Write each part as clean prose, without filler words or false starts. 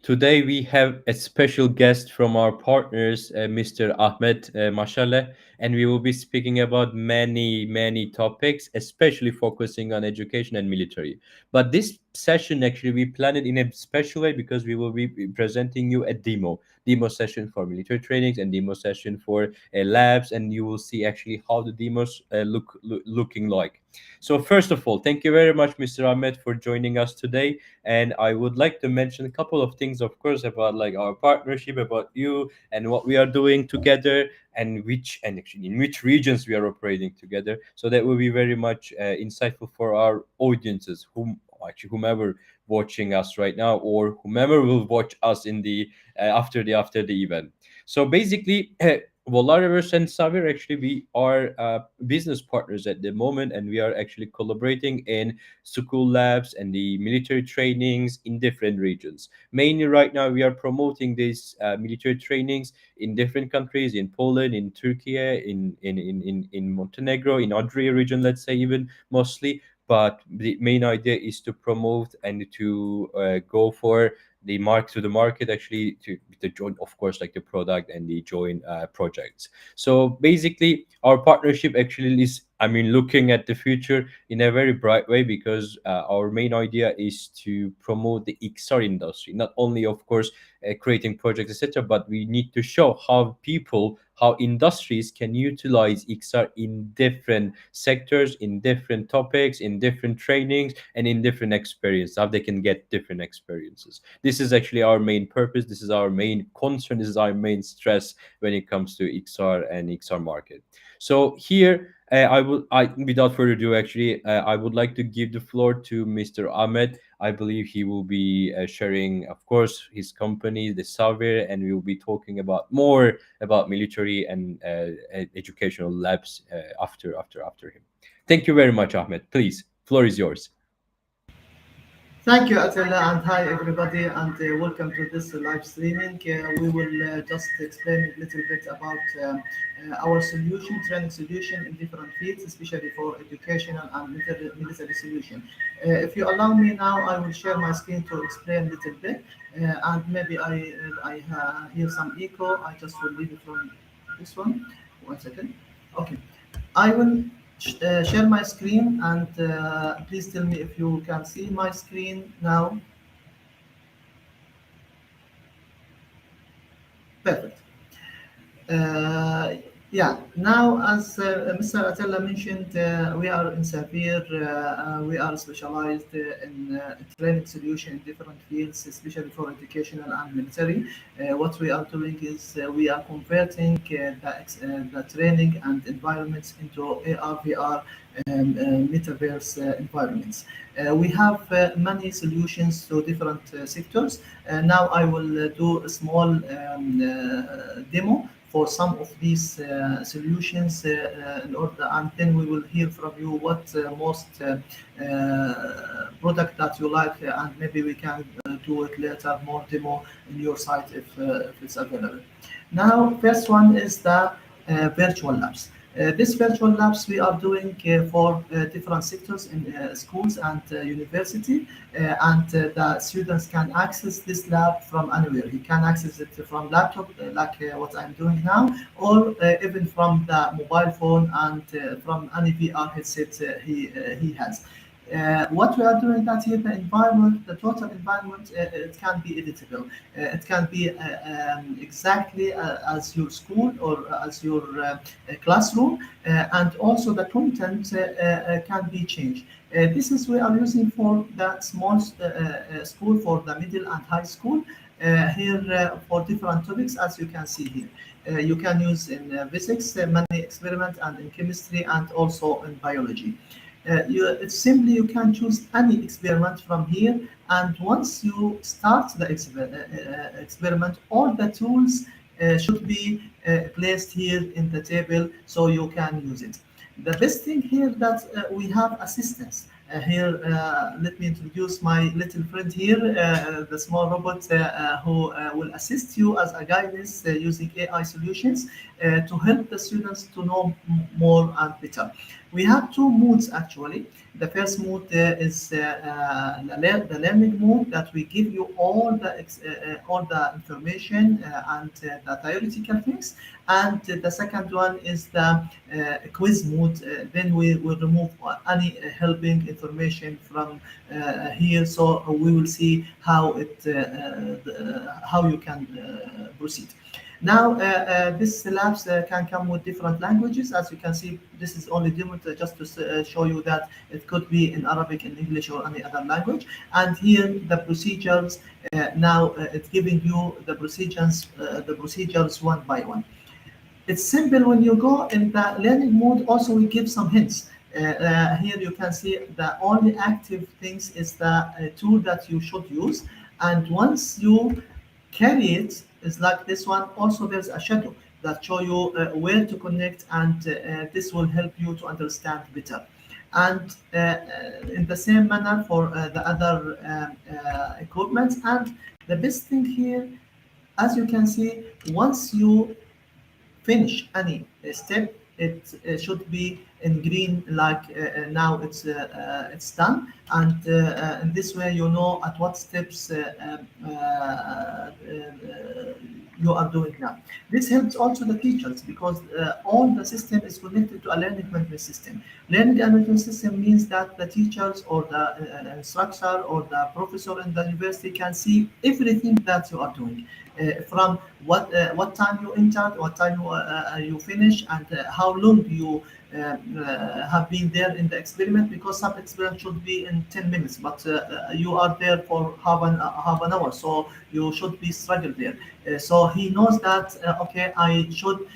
Today we have a special guest from our partners, Mr. Ahmed Mashalleh, and we will be speaking about many topics, especially focusing on education and military. But this session actually we planned it in a special way because we will be presenting you a demo session for military trainings and demo session for labs, and you will see actually how the demos looking like. So first of all, thank you very much, Mr. Ahmed, for joining us today. And I would like to mention a couple of things, of course, about like our partnership, about you and what we are doing together, and which and actually in which regions we are operating together. So that will be very much insightful for our audiences, whomever watching us right now, or whomever will watch us in the after the event. So basically. VolareVers and SAVIR, actually we are business partners at the moment, and we are actually collaborating in school labs and the military trainings in different regions. Mainly right now, we are promoting these military trainings in different countries, in Poland, in Turkey, in Montenegro, in Adria region, let's say even mostly. But the main idea is to promote and to go for the market actually to join, of course, like the product and the joint projects. So basically our partnership actually is, I mean, looking at the future in a very bright way, because our main idea is to promote the XR industry, not only, of course, creating projects, etc., but we need to show how industries can utilize XR in different sectors, in different topics, in different trainings, and in different experiences, how they can get different experiences. This is actually our main purpose. This is our main concern. This is our main stress when it comes to XR and XR market. So here without further ado, actually, I would like to give the floor to Mr. Ahmed. I believe he will be sharing, of course, his company, the Savir, and we will be talking about more about military and educational labs after him. Thank you very much, Ahmed. Please, floor is yours. Thank you, Atilla, and hi everybody, and welcome to this live streaming. We will just explain a little bit about our solution, training solution in different fields, especially for educational and military solution. If you allow me now, I will share my screen to explain a little bit, and maybe I hear some echo. I just will leave it from this one. 1 second. Okay. I will share my screen, and please tell me if you can see my screen now. Perfect. Uh, yeah, now as Mr. Atella mentioned, we are in Savir. We are specialized in training solution in different fields, especially for educational and military. What we are doing is we are converting the training and environments into AR, VR, metaverse environments. We have many solutions to different sectors. Now I will do a small demo for some of these solutions in order, and then we will hear from you what most product that you like, and maybe we can do it later, more demo in your site if it's available. Now, first one is the virtual labs. This virtual labs we are doing for different sectors in schools and university, and the students can access this lab from anywhere. He can access it from laptop, like what I'm doing now, or even from the mobile phone, and from any VR headset he has. What we are doing that here, the environment, the total environment, it can be editable. It can be exactly as your school or as your classroom, and also the content can be changed. This is we are using for the small school, for the middle and high school. Here for different topics, as you can see here. You can use in physics, many experiment, and in chemistry, and also in biology. It's simply you can choose any experiment from here, and once you start the experiment, all the tools should be placed here in the table so you can use it. The best thing here that we have assistance. here, let me introduce my little friend here, the small robot who will assist you as a guidance using AI solutions to help the students to know more and better. We have two moods actually. The first mode is the learning mode, that we give you all the information and the theoretical things, and the second one is the quiz mode. Then we will remove any helping information from here, so we will see how you can proceed. Now, this labs can come with different languages. As you can see, this is only demoed just to show you that it could be in Arabic, in English, or any other language. And here, the procedures, now it's giving you the procedures one by one. It's simple when you go in the learning mode. Also, we give some hints. Here you can see the only active things is the tool that you should use. And once you carry it, is like this one. Also, there's a shadow that show you where to connect, and this will help you to understand better. And in the same manner for the other equipment. And the best thing here, as you can see, once you finish any step, it should be in green, like now it's done. And in this way, you know at what steps you are doing now. This helps also the teachers, because all the system is connected to a learning management system. Learning management system means that the teachers or the instructor or the professor in the university can see everything that you are doing, from what time you entered, what time you finish, and how long you have been there in the experiment, because some experiment should be in 10 minutes, but you are there for half an hour, so you should be struggled there. So he knows that, okay, I should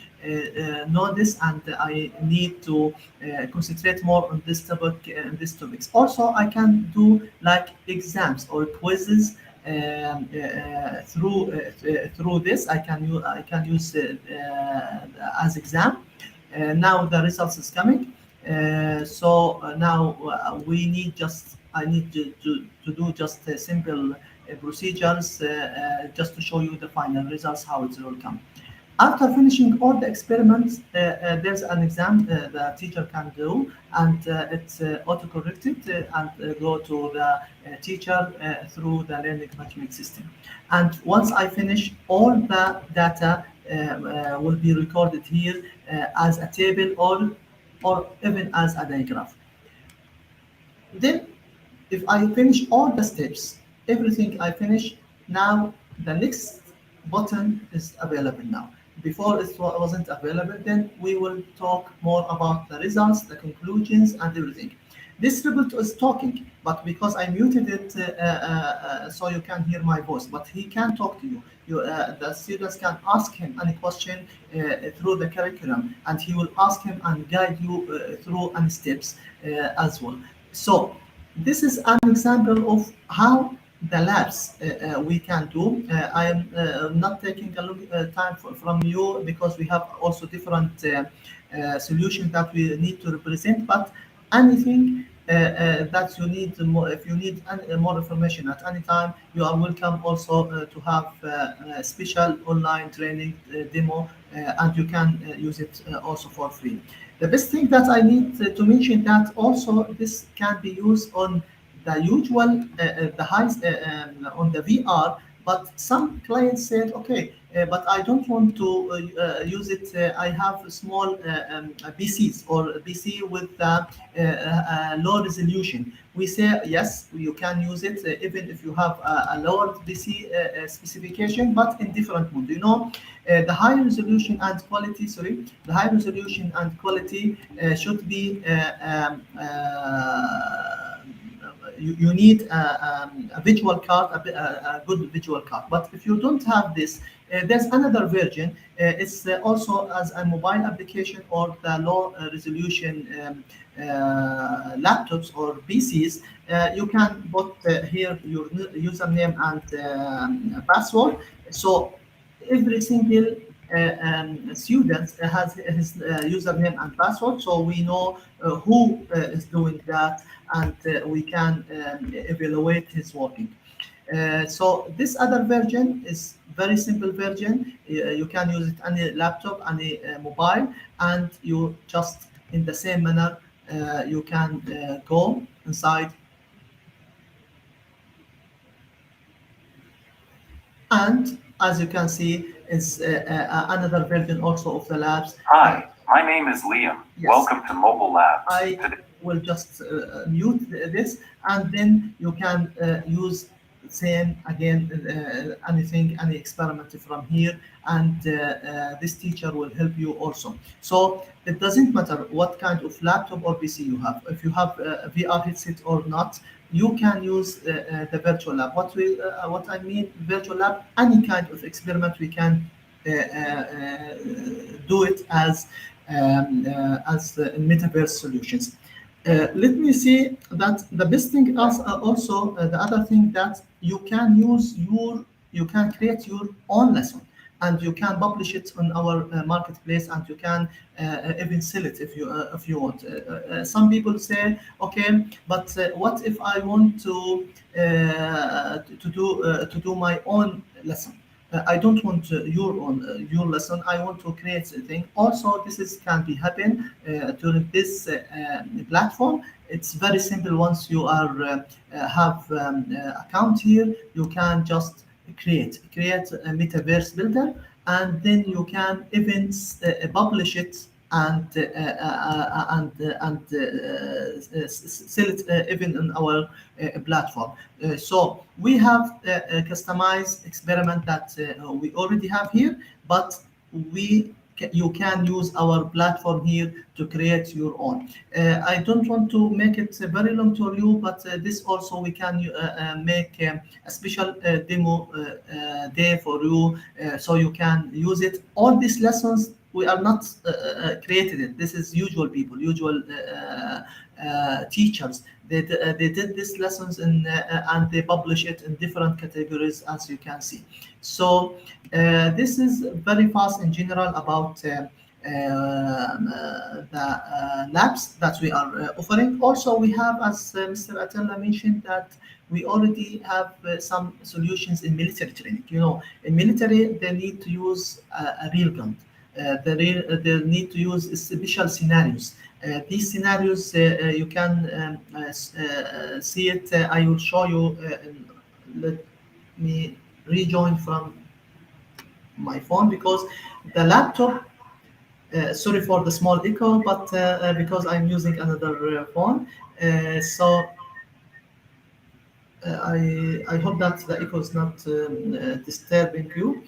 know this, and I need to concentrate more on this topic and these topics. Also, I can do like exams or quizzes through this. I can use as exam. Now the results is coming. So now I need to do just simple procedures just to show you the final results, how it will come. After finishing all the experiments, there's an exam the teacher can do, and it's auto-corrected and go to the teacher through the learning management system. And once I finish, all the data will be recorded here as a table, or even as a diagram. Then, if I finish all the steps, everything I finish, now the next button is available now. Before it wasn't available, then we will talk more about the results, the conclusions, and everything. This robot is talking, but because I muted it, so you can hear my voice, but he can talk to you. The students can ask him any question through the curriculum, and he will ask him and guide you through any steps as well. So this is an example of how the labs we can do. I am not taking a long time from you, because we have also different solutions that we need to represent, but anything that you need more, if you need more information at any time, you are welcome also to have a special online training demo, and you can use it also for free. The best thing that I need to mention, that also this can be used on the usual, the highest on the VR, but some clients said, okay, but I don't want to use it. I have small PCs or PC with low resolution. We say, yes, you can use it even if you have a lower PC specification, but in different mode. You know, the high resolution and quality, the high resolution and quality should be you need a visual card, a good visual card. But if you don't have this, there's another version. It's also as a mobile application or the low resolution laptops or PCs. You can put here your username and password. So every single student has his username and password, so we know who is doing that, and we can evaluate his working. So this other version is very simple version. You can use it any laptop, any mobile, and you just in the same manner you can go inside, and as you can see, is another version also of the labs. Hi, my name is Liam. Yes. Welcome to Mobile Labs. I will just mute this, and then you can use same again, anything, any experiment from here, and this teacher will help you also. So it doesn't matter what kind of laptop or PC you have. If you have a VR headset or not, you can use the virtual lab. What I mean virtual lab, any kind of experiment we can do it as metaverse solutions. Let me see that the best thing is also the other thing that you can create your own lesson, and you can publish it on our marketplace, and you can even sell it if you want. Some people say, okay, but what if I want to do my own lesson? I don't want your lesson. I want to create something. Also, this is can be happen during this platform. It's very simple. Once you are have account here, you can just create a metaverse builder, and then you can even publish it and sell it even on our platform. So we have a customized experiment that we already have here, but you can use our platform here to create your own. I don't want to make it very long to you, but this also we can make a special demo day for you, so you can use it. All these lessons we are not created it. This is usual people, usual teachers. They did these lessons and they publish it in different categories, as you can see. So this is very fast in general about the labs that we are offering. Also, we have, as Mr. Atilla mentioned, that we already have some solutions in military training. You know, in military, they need to use a real gun. They need to use special scenarios. These scenarios, you can see it. I will show you. Let me rejoin from my phone, because the laptop, sorry for the small echo, but because I'm using another phone, so I hope that the echo is not disturbing you.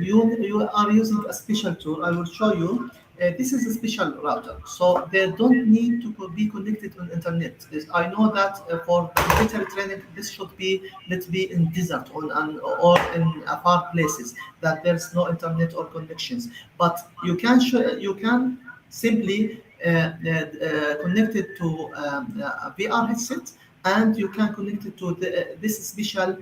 You are using a special tool. I will show you. This is a special router, so they don't need to be connected on internet. I know that for military training, this should be, let's be in desert or in far places that there's no internet or connections. But you can simply connect it to a VR headset, and you can connect it to this special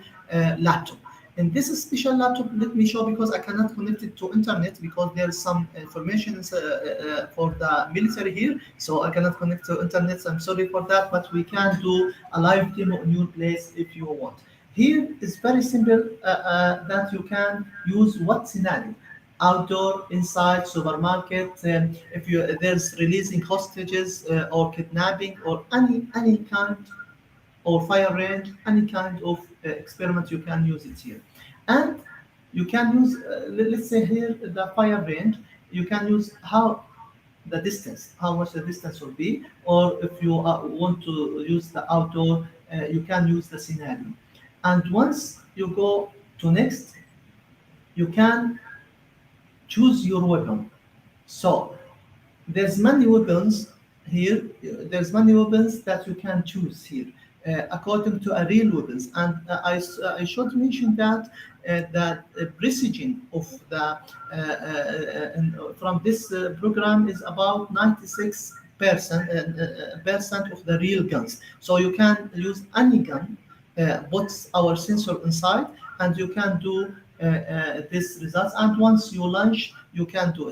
laptop. In this special laptop, let me show, because I cannot connect it to internet because there's some information for the military here, so I cannot connect to internet. I'm sorry for that, but we can do a live demo in your place if you want. Here is very simple that you can use what scenario: outdoor, inside, supermarket, if there's releasing hostages or kidnapping or any kind, or fire range, any kind of experiment, you can use it here. And you can use, let's say here, the fire range, you can use how much the distance will be, or if you want to use the outdoor, you can use the scenario. And once you go to next, you can choose your weapon. So there's many weapons here. There's many weapons that you can choose here according to a real weapons. And I should mention that the precision of the from this program is about 96% of the real guns. So you can use any gun puts our sensor inside, and you can do this results. And once you launch, you can do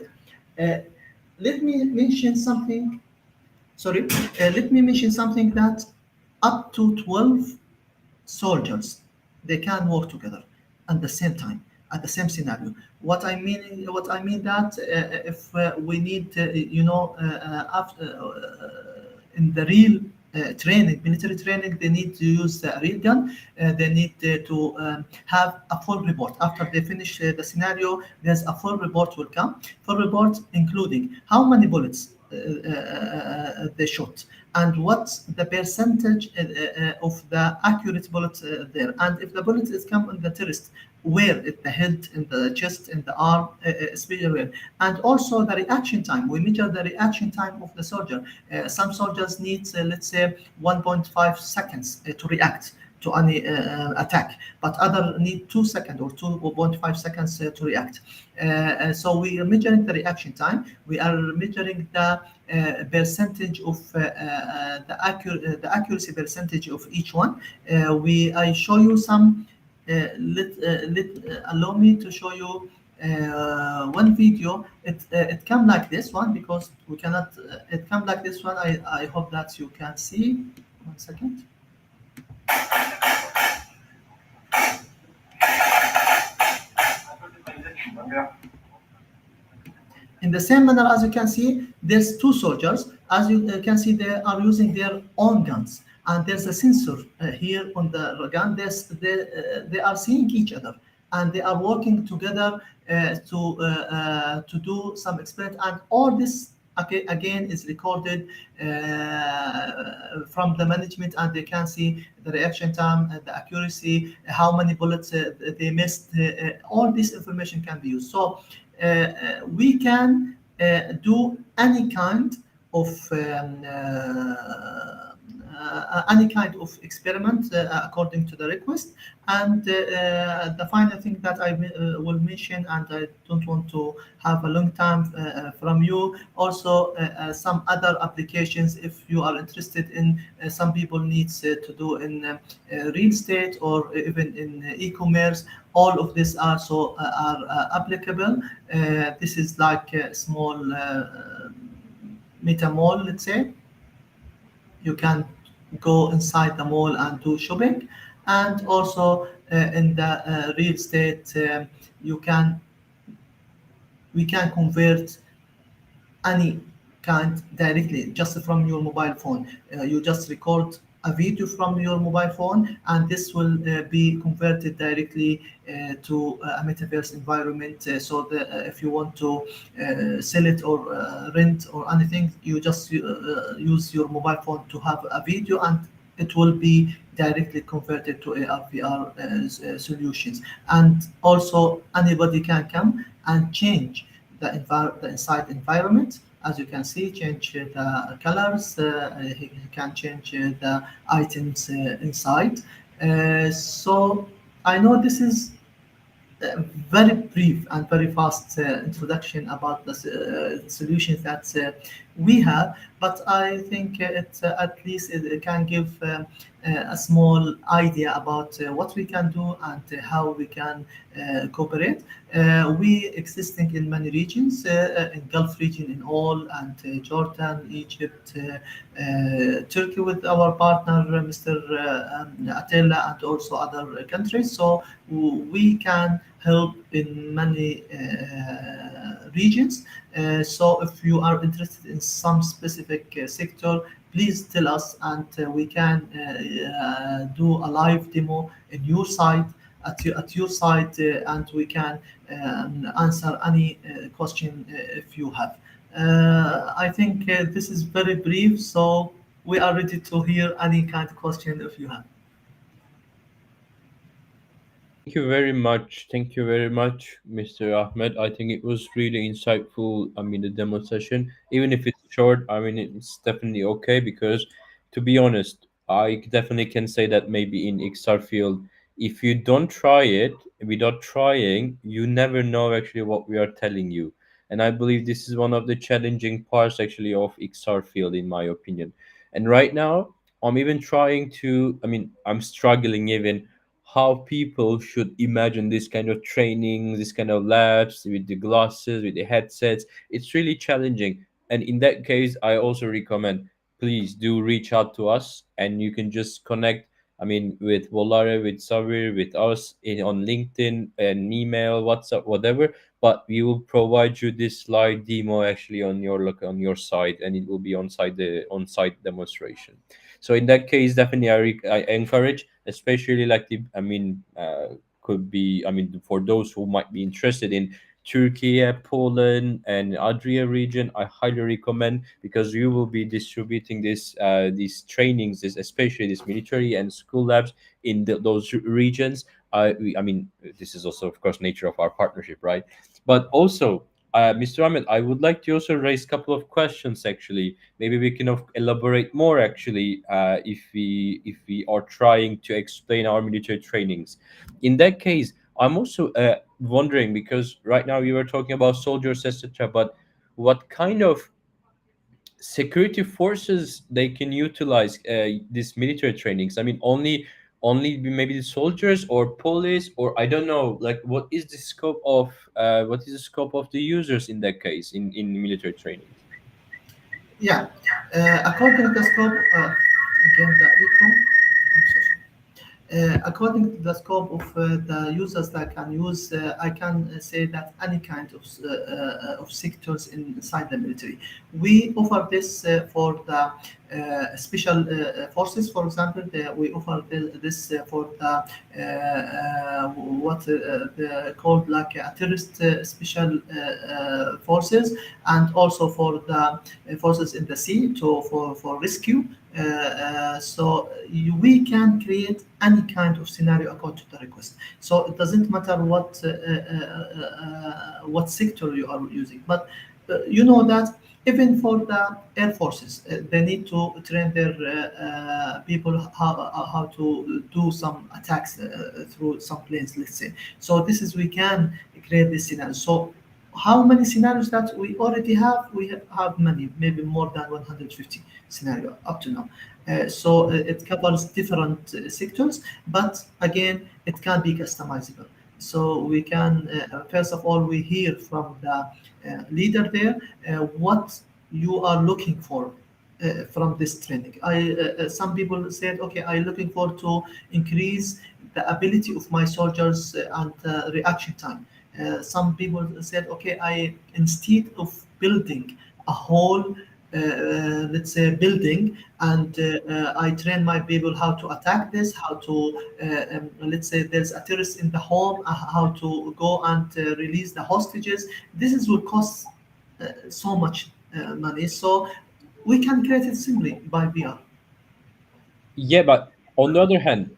it. Let me mention something. Sorry, let me mention something that up to 12 soldiers, they can work together at the same time, at the same scenario. What I mean that if we need after in the real training, military training, they need to use a real gun. They need to have a full report after they finish the scenario. There's a full report will come, full report including how many bullets they shot, and what's the percentage of the accurate bullet there, and if the bullet is come on the terrorist, where at the head, in the chest, in the arm, especially where, and also the reaction time. We measure the reaction time of the soldier. Some soldiers need, let's say, 1.5 seconds to react to any attack, but other need 2 seconds or 2.5 seconds to react. So we are measuring the reaction time. We are measuring the percentage of the accuracy percentage of each one. I show you some. Allow me to show you one video. It come like this one because we cannot. It come like this one. I hope that you can see. 1 second. In the same manner, as you can see, there's two soldiers. As you can see, they are using their own guns, and there's a sensor here on the gun. They are seeing each other, and they are working together to do some experiment. And all this again is recorded from the management, and they can see the reaction time, the accuracy, how many bullets they missed. All this information can be used. So we can do any kind of experiment according to the request. And the final thing that I will mention, and I don't want to have a long time from you, also some other applications if you are interested in. Some people needs to do in real estate or even in e-commerce. All of this also are applicable. This is like a small meta mall, let's say. You can go inside the mall and do shopping, and also in the real estate, you can we can convert any kind directly just from your mobile phone. You just record a video from your mobile phone, and this will be converted directly to a metaverse environment. So that if you want to sell it or rent or anything, you just use your mobile phone to have a video, and it will be directly converted to AR VR solutions. And also anybody can come and change the inside environment. As you can see, change the colors. He can change the items inside. So I know this is very brief and very fast introduction about the solutions that we have, but I think at least it can give a small idea about what we can do and how we can cooperate. We existing in many regions, in Gulf region in all, and Jordan, Egypt, Turkey with our partner Mr. Atilla, and also other countries. So we can help in many regions. So if you are interested in some specific sector, please tell us, and we can do a live demo in your site, at your site, and we can answer any question if you have. I think this is very brief, so we are ready to hear any kind of question if you have. Thank you very much. Thank you very much, Mr. Ahmed. I think it was really insightful. I mean, the demo session, even if it's short, I mean, it's definitely okay because, to be honest, I definitely can say that maybe in XR field, if you don't try it without trying, you never know actually what we are telling you. And I believe this is one of the challenging parts actually of XR field, in my opinion. And right now, I'm even trying to, I'm struggling even how people should imagine this kind of training, this kind of labs with the glasses, with the headsets. It's really challenging. And in that case, I also recommend, please do reach out to us, and you can just connect, with Volare, with Savir, with us on LinkedIn, and email, WhatsApp, whatever. But we will provide you this slide demo actually on your look on your site, and it will be on site demonstration. So in that case, definitely I encourage, especially like could be, for those who might be interested in Turkey, Poland, and Adria region, I highly recommend, because you will be distributing these trainings, this especially this military and school labs in those regions. This is also, of course, nature of our partnership, right? But also, Mr. Ahmed, I would like to also raise a couple of questions. Actually, maybe we can elaborate more. Actually, if we are trying to explain our military trainings, in that case, I'm also wondering, because right now you were talking about soldiers, etc. But what kind of security forces they can utilize these military trainings? Only maybe the soldiers or police, or I don't know, like what is the scope of the users in that case in military trainings? Yeah, according to the scope, again the echo. I'm so sorry. According to the scope of the users that can use, I can say that any kind of sectors inside the military. We offer this for the special forces, for example. We offer this for the what called like a terrorist special forces, and also for the forces in the sea for rescue. We can create any kind of scenario according to the request. So it doesn't matter what sector you are using, but you know that even for the air forces, they need to train their people how to do some attacks through some planes, let's say. So this is we can create this scenario. So how many scenarios that we already have? We have many, maybe more than 150 scenario up to now. It covers different sectors, but again, it can be customizable. So we can, first of all, we hear from the leader there what you are looking for from this training. Some people said, okay, I'm looking for to increase the ability of my soldiers and reaction time. Some people said, okay, I instead of building a whole let's say building, and I train my people how to attack this, how to let's say there's a terrorist in the home, how to go and release the hostages. This is will cost so much money, so we can create it simply by VR. Yeah, but on the other hand,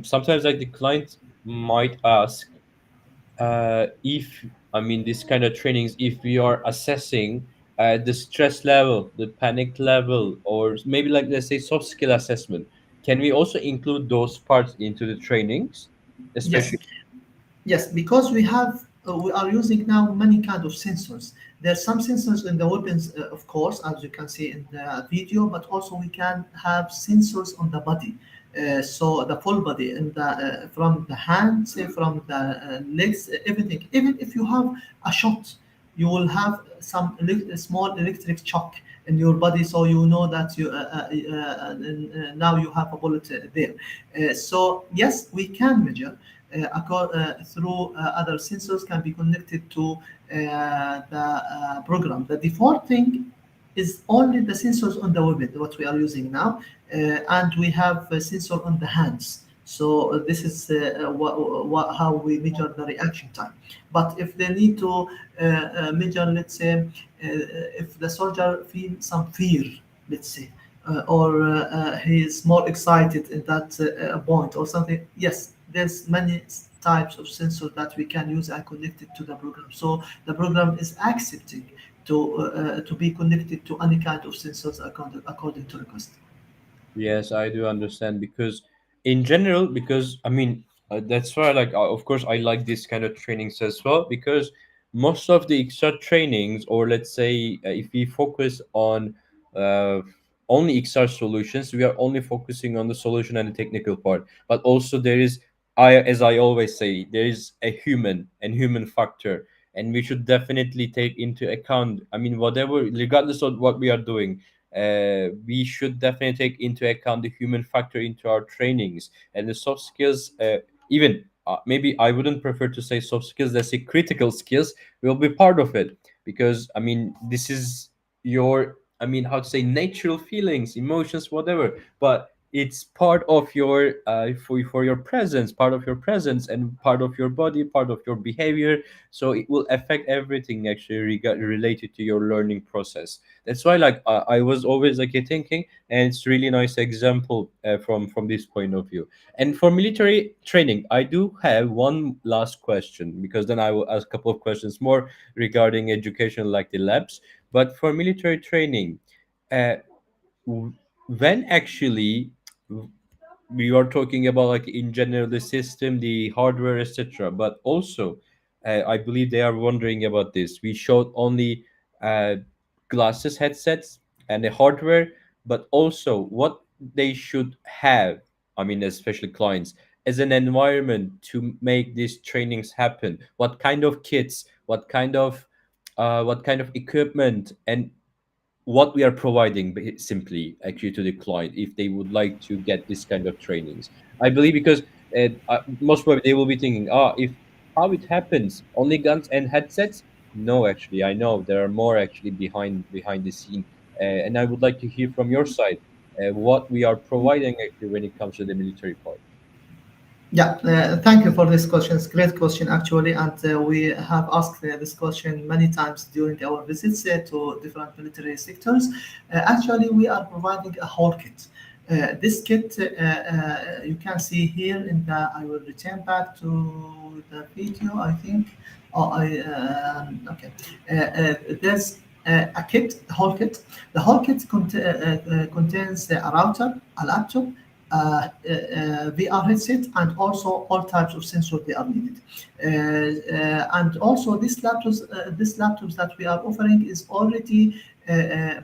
sometimes like the client might ask, if this kind of trainings, if we are assessing the stress level, the panic level, or maybe like, let's say, soft skill assessment, can we also include those parts into the trainings, Yes. especially? Yes, because we are using now many kind of sensors. There are some sensors in the weapons, of course, as you can see in the video, but also we can have sensors on the body. So the full body, and from the hands, from the legs, everything. Even if you have a shot, you will have some small electric shock in your body, so you know that now you have a bullet there. So yes, we can measure through other sensors, can be connected to the program. The default thing is only the sensors on the weapon, what we are using now, and we have a sensor on the hands. So this is how we measure the reaction time. But if they need to measure, let's say, if the soldier feels some fear, let's say, or he is more excited in that point or something, yes, there's many types of sensors that we can use and connect it to the program. So the program is accepting to be connected to any kind of sensors according to request. Yes, I do understand, because in general, because that's why, like, of course, I like this kind of trainings as well, because most of the extra trainings, or let's say, if we focus uh, only XR solutions, we are only focusing on the solution and the technical part. But also there is, as I always say, there is a human and human factor, and we should definitely take into account. I mean, whatever, regardless of what we are doing, we should definitely take into account the human factor into our trainings and the soft skills. Even maybe I wouldn't prefer to say soft skills. Let's say critical skills will be part of it, because I mean this is your, I mean, how to say, natural feelings, emotions, whatever. But it's part of your for your presence, part of your presence, and part of your body, part of your behavior. So it will affect everything actually related to your learning process. That's why, like, I was always like thinking, and it's really nice example from this point of view. And for military training, I do have one last question, because then I will ask a couple of questions more regarding education, like the labs. But for military training, uh, w- when actually we are talking about, like, in general, the system, the hardware, etc., but also I believe they are wondering about this. We showed only uh, glasses, headsets, and the hardware, but also what they should have, I mean, especially clients, as an environment to make these trainings happen. What kind of kits, what kind of equipment, and what we are providing simply actually to the client if they would like to get this kind of trainings. I believe, because most probably they will be thinking, if how it happens only guns and headsets. No, actually, I know there are more actually behind the scene, and I would like to hear from your side what we are providing actually when it comes to the military part. Yeah, thank you for this question. It's a great question, actually, and we have asked this question many times during our visits to different military sectors. Actually, we are providing a whole kit. This kit you can see here in the. I will return back to the video, I think. Oh, okay. There's a kit, a whole kit. The whole kit contains a router, a laptop, VR headset, and also all types of sensors they are needed. And also this laptops that we are offering is already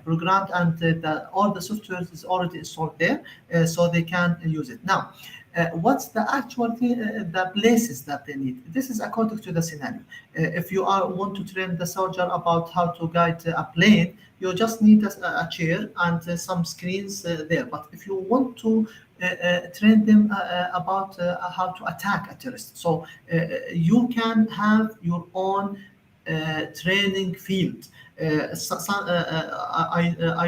programmed, and all the software is already installed there, so they can use it. Now, what's the actual thing, the places that they need? This is according to the scenario. If you want to train the soldier about how to guide a plane, you just need a chair and some screens there. But if you want to train them about how to attack a terrorist, so you can have your own training field. I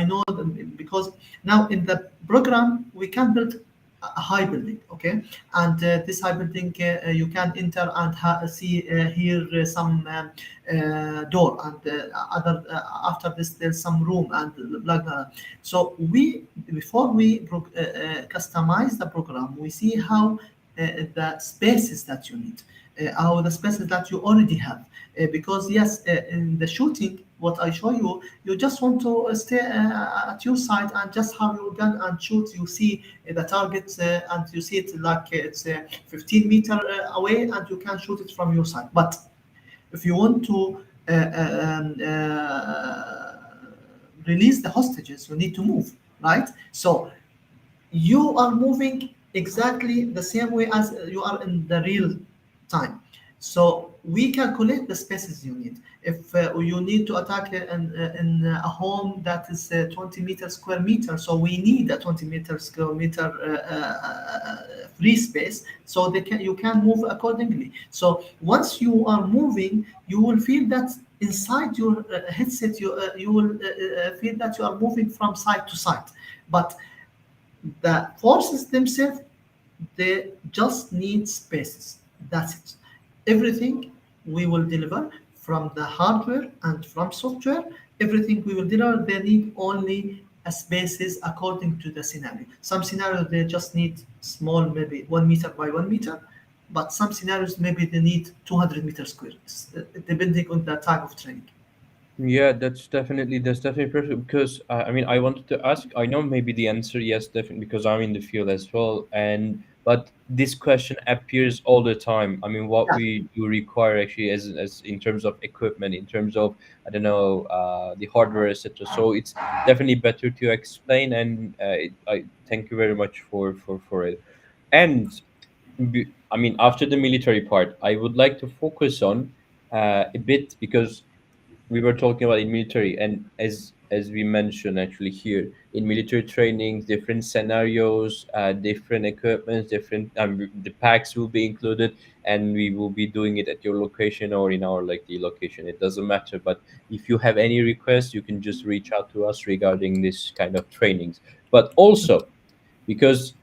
know them because now in the program we can build a high building, okay, and this high building you can enter and see here some door, and other after this there's some room and like that. So we before we customize the program, we see how the spaces that you need, how the spaces that you already have. Because yes, in the shooting, what I show you, you just want to stay at your side and just have your gun and shoot. You see the target and you see it like it's 15 meter away, and you can shoot it from your side. But if you want to release the hostages, you need to move, right? So you are moving exactly the same way as you are in the real time. So we calculate the spaces you need. If you need to attack in a home that is 20 meter square meter, so we need a 20 meter square meter free space, so you can move accordingly. So once you are moving, you will feel that inside your headset, you will feel that you are moving from side to side. But the forces themselves, they just need spaces. That's it. Everything we will deliver from the hardware and from software, everything we will deliver, they need only a spaces according to the scenario. Some scenarios they just need small, maybe 1 meter by 1 meter, but some scenarios maybe they need 200 meters square, depending on the type of training. Yeah, that's definitely perfect, because I mean, I wanted to ask. I know maybe the answer yes, definitely, because I'm in the field as well, and but this question appears all the time. I mean, what Yeah, we do require actually as in terms of equipment, in terms of, I don't know, the hardware, etc. So it's definitely better to explain, and I thank you very much for it. And I mean, after the military part, I would like to focus on a bit, because we were talking about in military, and as we mentioned actually here in military trainings, different scenarios, different equipments, different the packs will be included, and we will be doing it at your location or in our like the location, it doesn't matter. But if you have any requests, you can just reach out to us regarding this kind of trainings. But also, because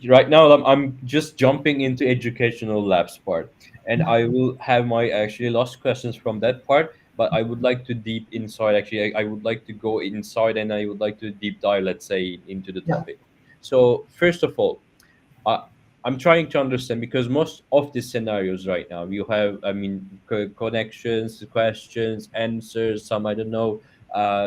right now I'm just jumping into educational labs part, and yeah, I will have my actually last questions from that part. But I would like to deep inside actually, I would like to go inside, and I would like to deep dive, let's say, into the yeah, topic. So first of all, I, I'm trying to understand, because most of the scenarios right now you have, I mean, connections, questions, answers, some, I don't know,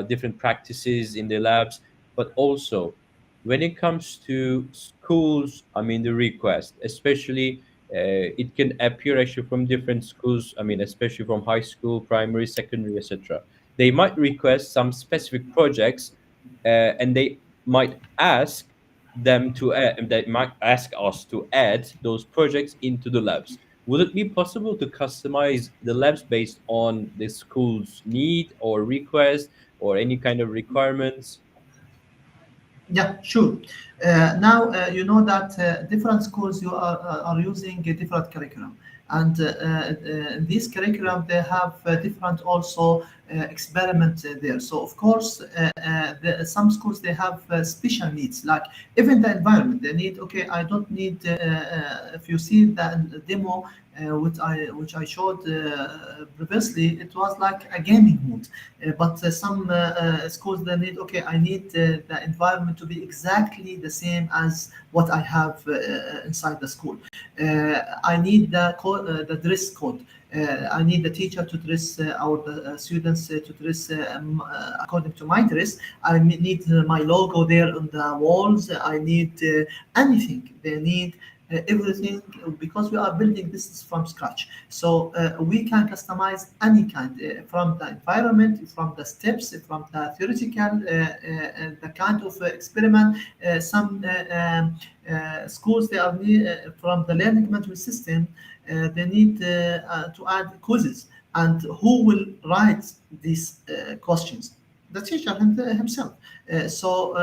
different practices in the labs, but also when it comes to schools, I mean, the request, especially, it can appear actually from different schools. I mean, especially from high school, primary, secondary, etc. They might request some specific projects, and they might ask them to add, they might ask us to add those projects into the labs. Would it be possible to customize the labs based on the school's need or request or any kind of requirements? yeah, sure. Now you know that different schools you are using a different curriculum, and this curriculum they have different also experiment there. So of course, some schools they have special needs, like even the environment they need. Okay, I don't need. If you see the demo which I showed previously, it was like a gaming mode. But some schools they need, okay, I need the environment to be exactly the same as what I have inside the school. I need the dress code. I need the teacher to dress our students to dress according to my dress. I need my logo there on the walls. I need anything. They need everything, because we are building this from scratch. So we can customize any kind from the environment, from the steps, from the theoretical, the kind of experiment. Some schools they are from the learning management system. They need to add quizzes, and who will write these questions? The teacher himself. So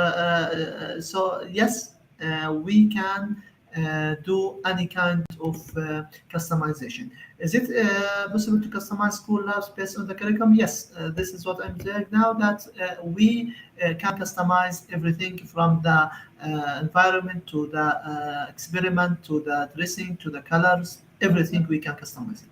yes, we can do any kind of customization. Is it possible to customize school labs based on the curriculum? Yes, this is what I'm saying now, that we can customize everything from the environment to the experiment to the dressing to the colors, everything we can customize it.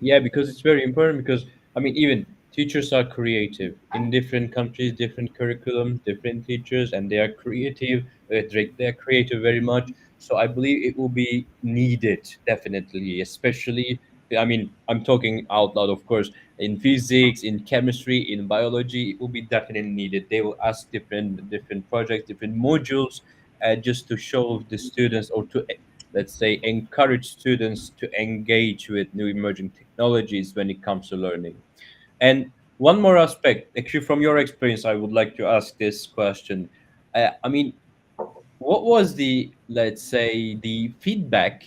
Yeah, because it's very important, because I mean, even teachers are creative in different countries, different curriculum, different teachers, and they are creative. They are creative very much. So I believe it will be needed definitely, especially. I mean, I'm talking out loud, of course. In physics, in chemistry, in biology, it will be definitely needed. They will ask different projects, different modules, just to show the students, or to, let's say, encourage students to engage with new emerging technologies when it comes to learning. And one more aspect, actually, from your experience, I would like to ask this question. I mean, what was the, let's say, the feedback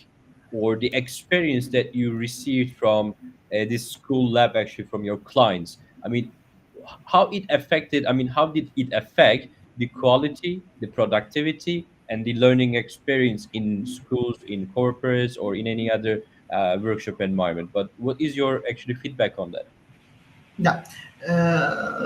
or the experience that you received from this school lab, actually, from your clients? I mean, how it affected, I mean, how did it affect the quality, the productivity, and the learning experience in schools, in corporates, or in any other workshop environment? But what is your actually feedback on that? Yeah,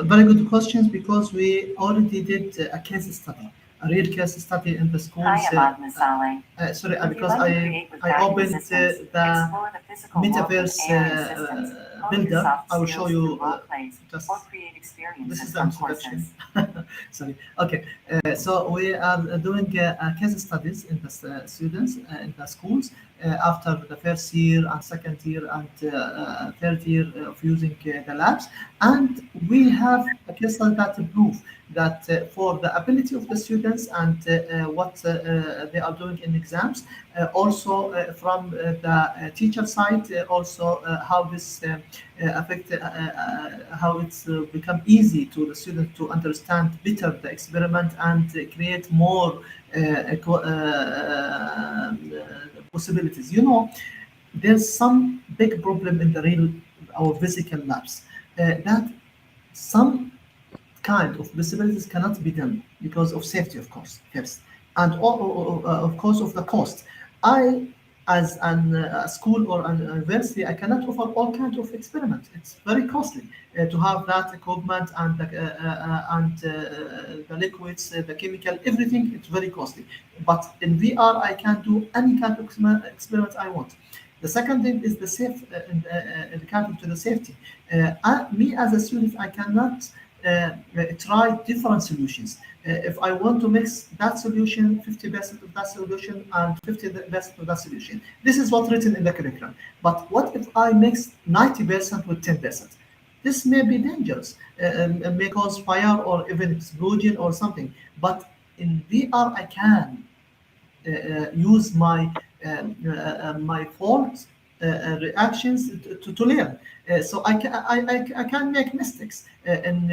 very good questions, because we already did a case study, a real case study in the schools. Hi, Ahmad Mashalleh. Sorry, Would you because like to create with I guided opened assistance? the Explore the physical world with metaverse AI assistance. Hone your builder. soft I will show skills through you role plays just or create this is experiences the from introduction. courses. Sorry. Okay. So we are doing case studies in the students in the schools. after the first year and second year and third year of using the labs. And we have a case study that prove that for the ability of the students and what they are doing in exams, also from the teacher side, also how this affect, how it's become easy to the student to understand better the experiment and create more possibilities. You know, there's some big problem in the real or physical labs that some kind of possibilities cannot be done because of safety, of course, first, and of course of the cost. I, as a school or an university, I cannot offer all kinds of experiments. It's very costly to have that equipment and the liquids, the chemical, everything. It's very costly. But in VR, I can do any kind of experiment I want. The second thing is the safe, regarding to the safety. Me as a student, I cannot try different solutions. If I want to mix that solution, 50% of that solution and 50% of that solution. This is what's written in the curriculum. But what if I mix 90% with 10%? This may be dangerous and may cause fire or even explosion or something. But in VR, I can use my fault reactions to learn. So I can make mistakes in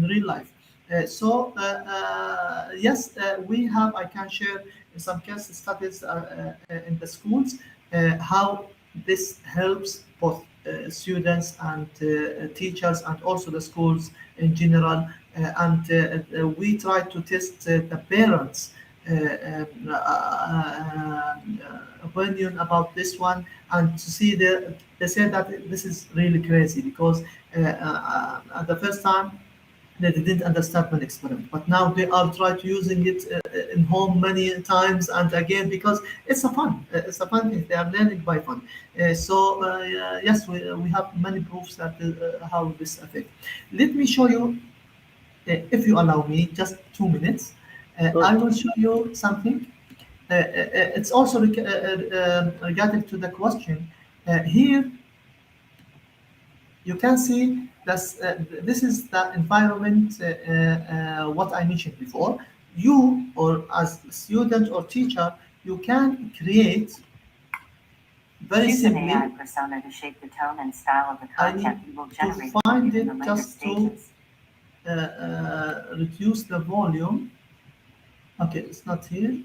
real life. Yes, we have. I can share some case studies in the schools how this helps both students and teachers and also the schools in general. We try to test the parents' opinion about this one and to see they say that this is really crazy because at the first time they didn't understand my experiment, but now they are trying to using it in home many times and again because it's a fun thing. They are learning by fun. Yes, we have many proofs that how this affects. Let me show you, if you allow me, just 2 minutes. I will show you something. It's also regarding to the question. Here, you can see that this is the environment, what I mentioned before. You, or as a student or teacher, you can create very Choose an simply. AI persona to shape the tone and style of the I need content you will to generate find in the it later just to stages. reduce the volume. Okay, it's not here.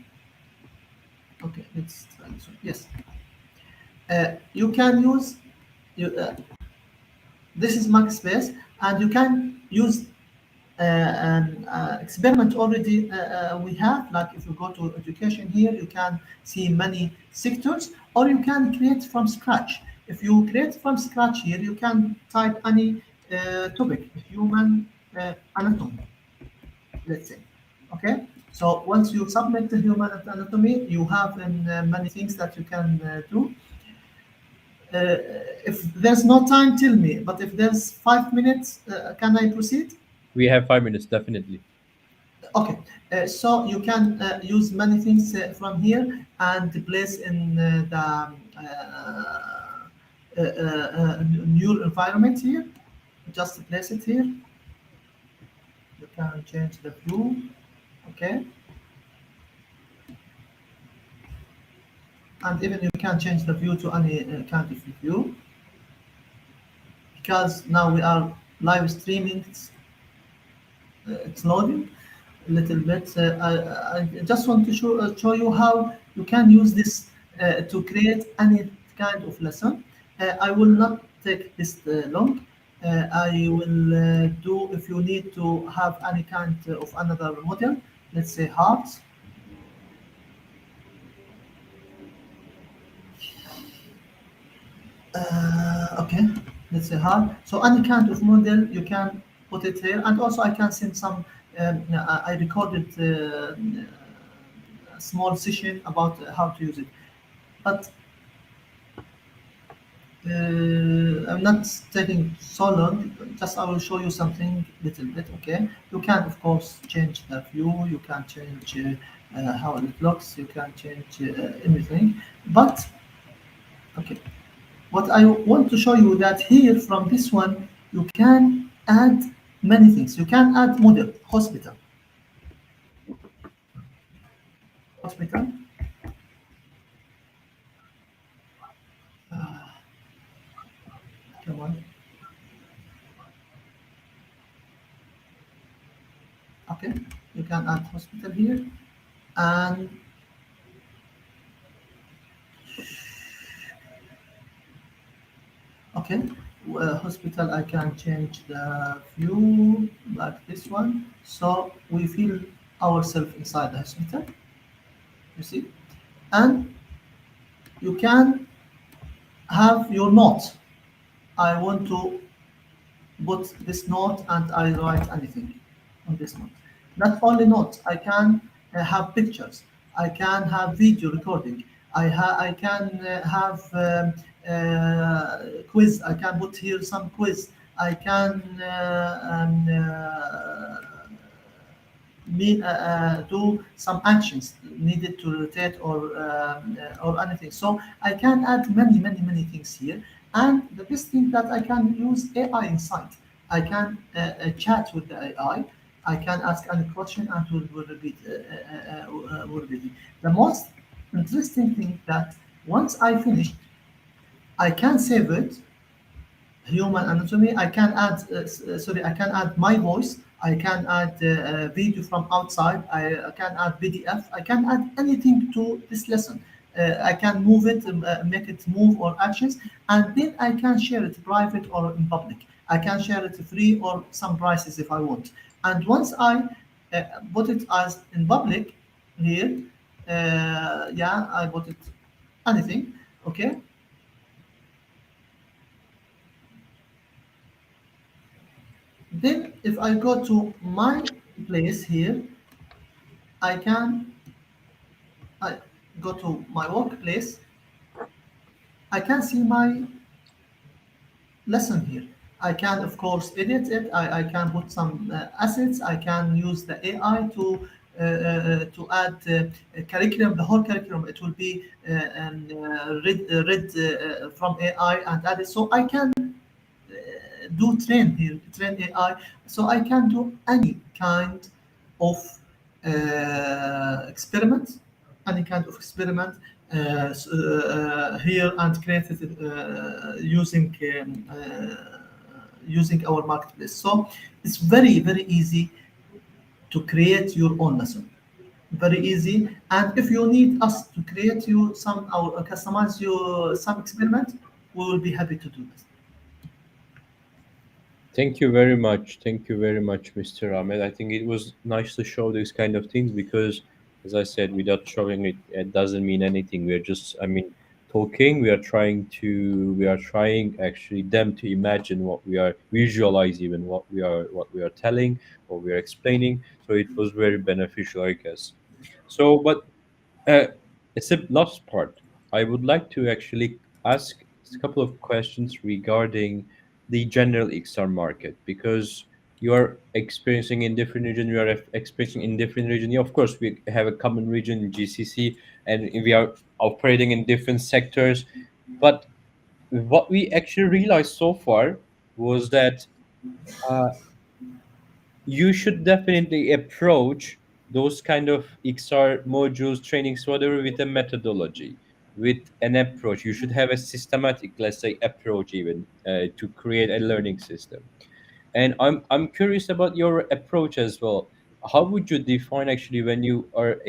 Okay, let's try this one. Yes. You can use this is max space, and you can use an experiment already we have. Like if you go to education here, you can see many sectors, or you can create from scratch. If you create from scratch here, you can type any topic, human anatomy, let's say. Okay, so once you submit the human anatomy, you have many things that you can do. If there's no time, tell me. But if there's 5 minutes, can I proceed? We have 5 minutes, definitely. Okay, so you can use many things from here and place in new environment here. Just place it here. You can change the view. Okay, and even you can change the view to any kind of view, because now we are live streaming. It's loading a little bit. I just want to show you how you can use this to create any kind of lesson. I will not take this long. I will do, if you need to have any kind of another model, let's say hearts. Okay, let's say hard. So any kind of model you can put it here, and also I can send some. I recorded a small session about how to use it, but I'm not taking so long. just I will show you something little bit. Okay, you can of course change the view, you can change how it looks, you can change everything. But okay, what I want to show you that here from this one you can add many things. You can add model hospital. Come on. Okay, you can add hospital here, and okay, hospital I can change the view like this one, so we feel ourselves inside the hospital. You see, and you can have your note. I want to put this note and I write anything on this note. Not only notes, I can have pictures. I can have video recording. I can have quiz. I can put here some quiz. I can do some actions needed to rotate or anything. So I can add many things here. And the best thing that I can use AI inside. I can chat with the AI. I can ask any question and will repeat. Will repeat it. The most interesting thing that once I finish, I can save it human anatomy. I can add, sorry, I can add my voice. I can add video from outside. I can add PDF. I can add anything to this lesson. I can move it, make it move or actions, and then I can share it private or in public. I can share it free or some prices if I want. And once I put it as in public here, yeah, I put it anything. Okay, then if I go to my place here, I can I go to my workplace. I can see my lesson here. I can of course edit it. I can put some assets. I can use the AI to add a curriculum. The whole curriculum it will be read from AI and added. So I can do train here, train AI. So I can do any kind of experiment, any kind of experiment here and create it using our marketplace. So it's very easy to create your own lesson. Very easy. And if you need us to create you some or customize you some experiment, we will be happy to do this. Thank you very much. Thank you very much, Mr. Ahmed. I think it was nice to show these kind of things because, as I said, without showing it, it doesn't mean anything. We are just, I mean, talking. We are trying actually them to imagine what we are visualize, even what we are telling or we are explaining. So it was very beneficial, I guess. So, but uh, it's a last part. I would like to actually ask a couple of questions regarding the general XR market because you are experiencing in different region. You are experiencing in different region. Yeah, of course, we have a common region in GCC, and we are operating in different sectors. But what we actually realized so far was that uh, you should definitely approach those kind of XR modules, trainings, whatever, with a methodology, with an approach. You should have a systematic, let's say, approach even to create a learning system. And I'm curious about your approach as well. How would you define actually when you are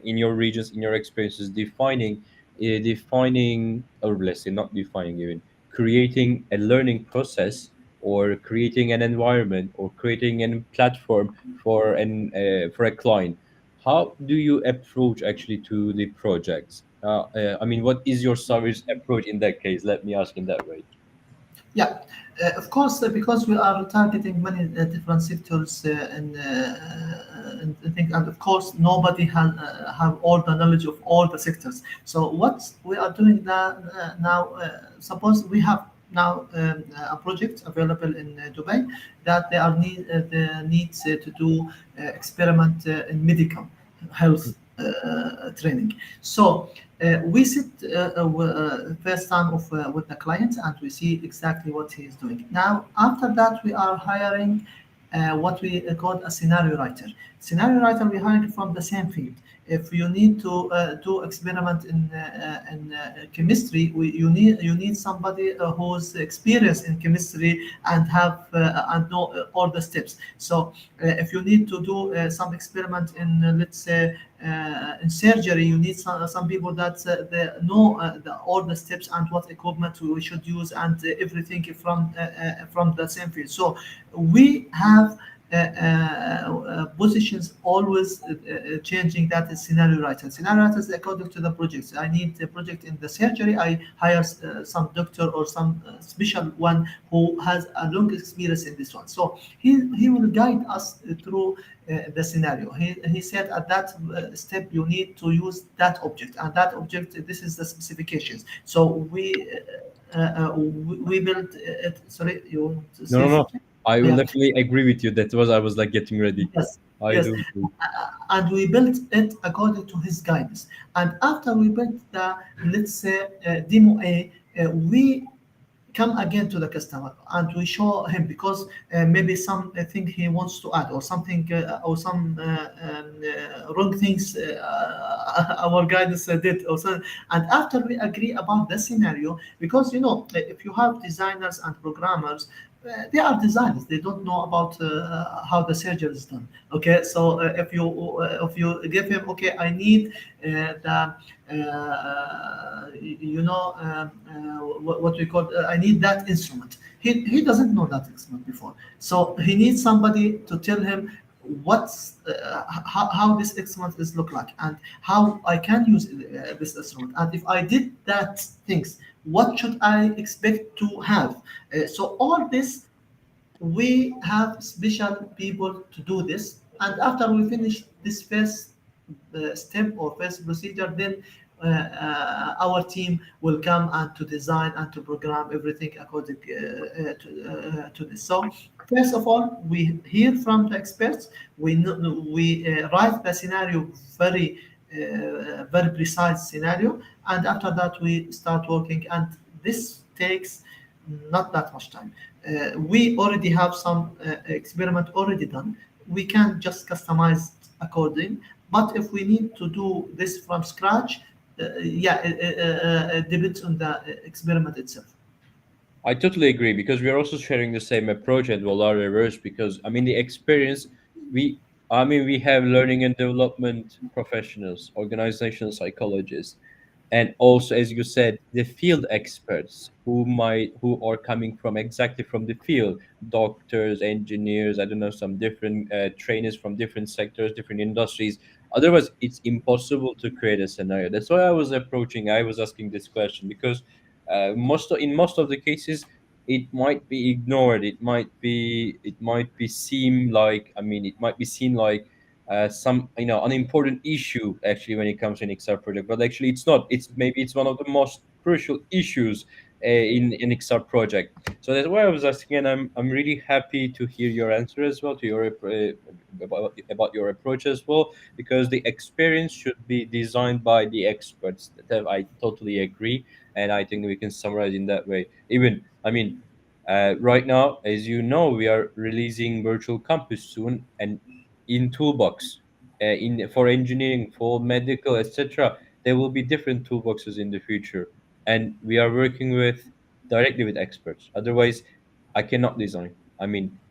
in your regions, in your experiences, defining, or let's say not defining even, creating a learning process or creating an environment or creating a platform for a client? How do you approach actually to the projects? I mean, what is your service approach in that case? Let me ask in that way. Yeah, of course, because we are targeting many different sectors and things, and of course, nobody has have all the knowledge of all the sectors. So what we are doing now, suppose we have now a project available in Dubai that they are the needs to do experiment in medical health training. So we sit first time with the client and we see exactly what he is doing. Now after that we are hiring what we call a scenario writer. Scenario writer we hire from the same field. If you need to do experiment in chemistry, you need somebody who's experienced in chemistry and have and know all the steps. So if you need to do some experiment in let's say in surgery, you need some people that they know all the steps and what equipment we should use and everything from the same field. So we have positions always changing. That is scenario writer. Scenario writer is according to the projects. I need a project in the surgery. I hire some doctor or some special one who has a long experience in this one. So he will guide us through the scenario. He said at that step you need to use that object and that object. This is the specifications. So we built it. Sorry, you want to No, say no, no. something? I will Yeah. definitely agree with you. That was I was like getting ready. Yes, I yes. do agree. And we built it according to his guidance. And after we built the, let's say, demo A, we come again to the customer and we show him because maybe something he wants to add or something or some wrong things our guidance did or something. And after we agree about the scenario, because you know if you have designers and programmers, they are designers. They don't know about how the surgery is done. Okay, so if you give him, okay, I need the you know what we call I need that instrument. He doesn't know that instrument before, so he needs somebody to tell him what's how this instrument is look like and how I can use this instrument, and if I did that things, what should I expect to have? So all this we have special people to do this, and after we finish this first step or first procedure, then our team will come and to design and to program everything according to this. So first of all we hear from the experts, we write the scenario very precise scenario, and after that we start working, and this takes not that much time. We already have some experiment already done. We can just customize according. But if we need to do this from scratch, yeah, it depends on the experiment itself. I totally agree because we are also sharing the same approach at VolareVers because I mean the experience we we have learning and development professionals, organizational psychologists, and also as you said the field experts who are coming from exactly from the field, doctors, engineers, I don't know, some different trainers from different sectors, different industries. Otherwise it's impossible to create a scenario. That's why I was asking this question because in most of the cases it might be ignored, it might be seem like it might be seen like some unimportant issue actually when it comes to an XR project, but actually it's not. It's one of the most crucial issues in XR project. So that's why I was asking, and I'm really happy to hear your answer as well to your about your approach as well, because the experience should be designed by the experts. That I totally agree, and I think we can summarize in that way. Even right now, as you know, we are releasing virtual campus soon, and in toolbox, in for engineering, for medical, etc. There will be different toolboxes in the future, and we are working with directly with experts. Otherwise, I cannot design.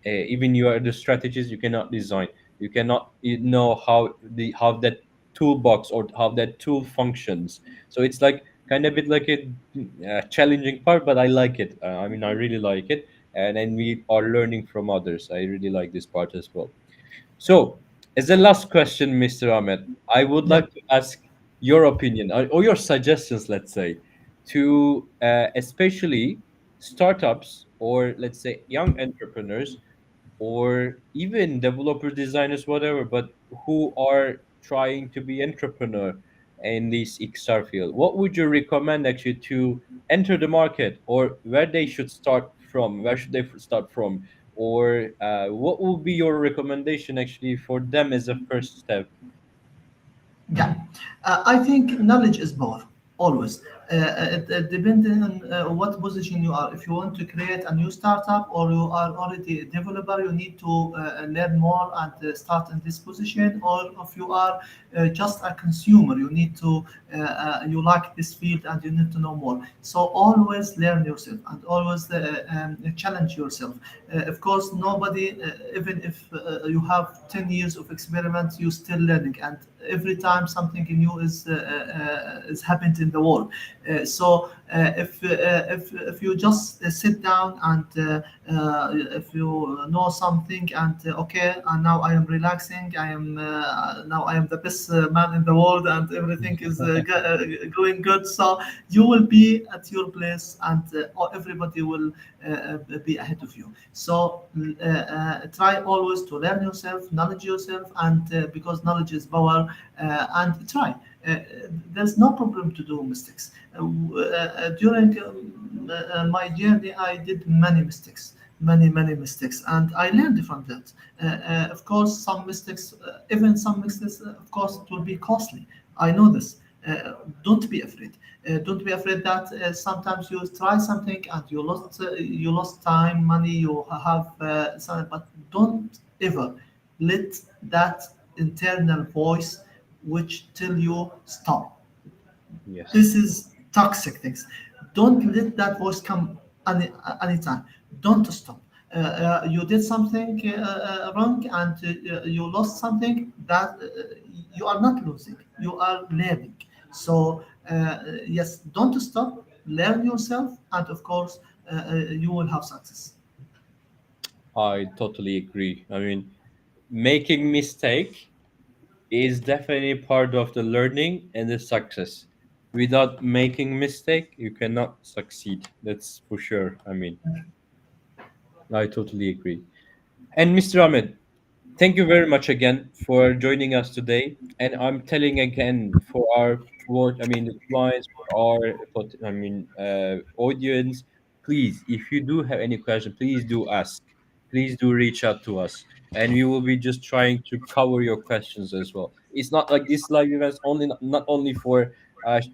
Even you are the strategist, you cannot design. You cannot know how that toolbox or how that tool functions. So it's like kind of a bit like a challenging part, but I like it. I really like it, and then we are learning from others. I really like this part as well. So, as a last question, Mr. Ahmed, I would Yeah. like to ask your opinion or your suggestions, let's say, to especially startups or let's say young entrepreneurs or even developer designers, whatever, but who are trying to be entrepreneur. in this XR field, what would you recommend actually to enter the market, or where they should start from? Where should they start from? Or what would be your recommendation actually for them as a first step? Yeah, I think knowledge is power always. It depending on what position you are. If you want to create a new startup or you are already a developer, you need to learn more and start in this position. Or if you are just a consumer, you need to you like this field and you need to know more. So always learn yourself and always challenge yourself. Of course, nobody, even if you have 10 years of experiment, you still learning, and every time something new is happened in the world. If you just sit down and if you know something and okay, and now I am relaxing, I am now I am the best man in the world and everything is going good, so you will be at your place and everybody will be ahead of you. So try always to learn yourself, knowledge yourself, and because knowledge is power, and try. There's no problem to do mistakes. During my journey, I did many mistakes, many mistakes, and I learned from that. Of course, some mistakes, even some mistakes, of course, it will be costly. I know this. Don't be afraid. Don't be afraid that sometimes you try something and you lost time, money, you have something, but don't ever let that internal voice which tell you stop. Yes. This is toxic things. Don't let that voice come anytime. Don't stop. You did something wrong and you lost something that you are not losing. You are learning. So yes, don't stop. Learn yourself, and of course, you will have success. I totally agree. I mean, making mistake is definitely part of the learning and the success. Without making mistake, you cannot succeed. That's for sure. I mean, I totally agree. And Mr. Ahmed, thank you very much again for joining us today. And I'm telling again for I mean the clients, for our audience, please, if you do have any question, please do ask. Please do reach out to us, and we will be just trying to cover your questions as well. It's not like this live events only not only for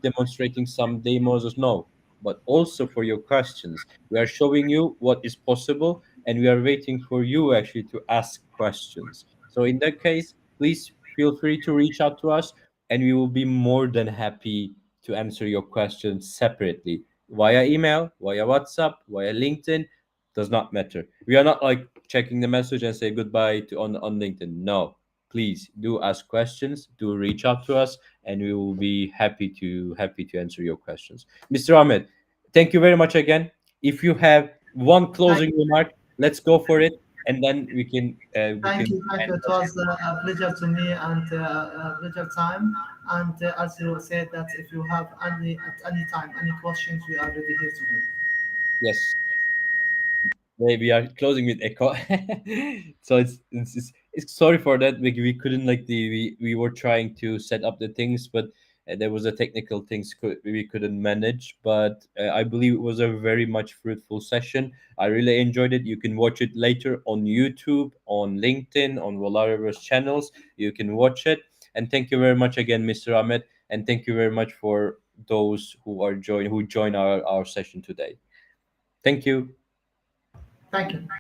demonstrating some demos, no, but also for your questions. We are showing you what is possible, and we are waiting for you actually to ask questions. So in that case, please feel free to reach out to us, and we will be more than happy to answer your questions separately via email, via WhatsApp, via LinkedIn. Does not matter. We are not like checking the message and say goodbye to on LinkedIn. No, please do ask questions. Do reach out to us, and we will be happy to answer your questions. Mr. Ahmed, thank you very much again. If you have one Thank, closing remark, let's go for it, and then we thank can you, thank you. end It our was session. a pleasure to me and a pleasure time. And as you said, that if you have any at any time any questions, we are ready here to help. Yes. We are closing with echo. So it's sorry for that. We couldn't like we were trying to set up the things, but there was a technical things we couldn't manage. But I believe it was a very much fruitful session. I really enjoyed it. You can watch it later on YouTube, on LinkedIn, on VolareVers channels. You can watch it. And thank you very much again, Mr. Ahmed, and thank you very much for those who join our session today. Thank you. Thank you.